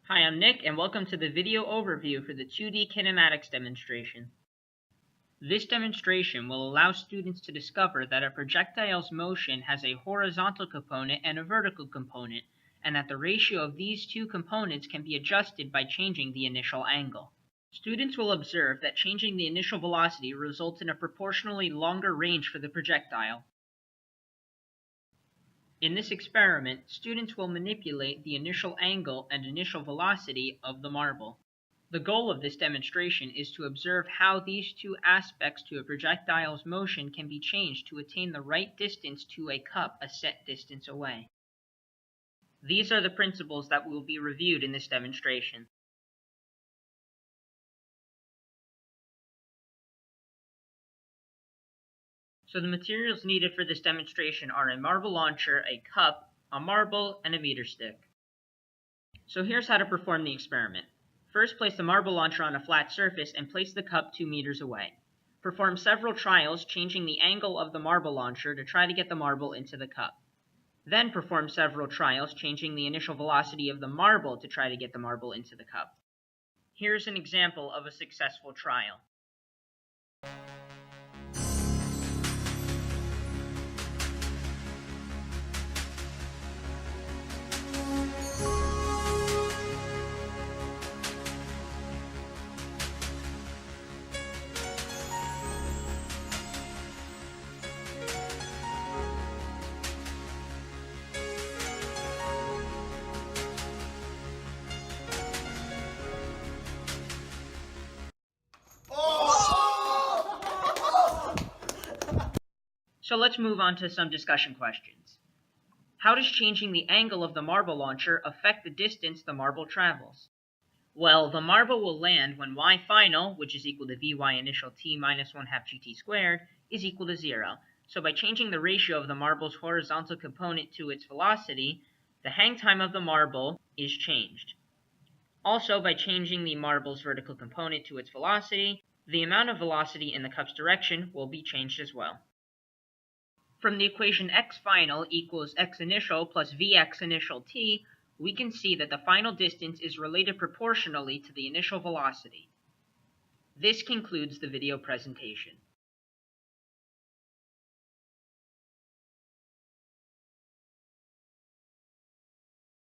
Hi, I'm Nick, and welcome to the video overview for the 2D kinematics demonstration. This demonstration will allow students to discover that a projectile's motion has a horizontal component and a vertical component, and that the ratio of these two components can be adjusted by changing the initial angle. Students will observe that changing the initial velocity results in a proportionally longer range for the projectile. In this experiment, students will manipulate the initial angle and initial velocity of the marble. The goal of this demonstration is to observe how these two aspects to a projectile's motion can be changed to attain the right distance to a cup a set distance away. These are the principles that will be reviewed in this demonstration. So the materials needed for this demonstration are a marble launcher, a cup, a marble, and a meter stick. So here's how to perform the experiment. First, place the marble launcher on a flat surface and place the cup 2 meters away. Perform several trials, changing the angle of the marble launcher to try to get the marble into the cup. Then perform several trials, changing the initial velocity of the marble to try to get the marble into the cup. Here's an example of a successful trial. So let's move on to some discussion questions. How does changing the angle of the marble launcher affect the distance the marble travels? Well, the marble will land when y final, which is equal to Vy initial t minus 1/2 gt squared, is equal to 0. So by changing the ratio of the marble's horizontal component to its velocity, the hang time of the marble is changed. Also, by changing the marble's vertical component to its velocity, the amount of velocity in the cup's direction will be changed as well. From the equation x final equals x initial plus vx initial t, we can see that the final distance is related proportionally to the initial velocity. This concludes the video presentation.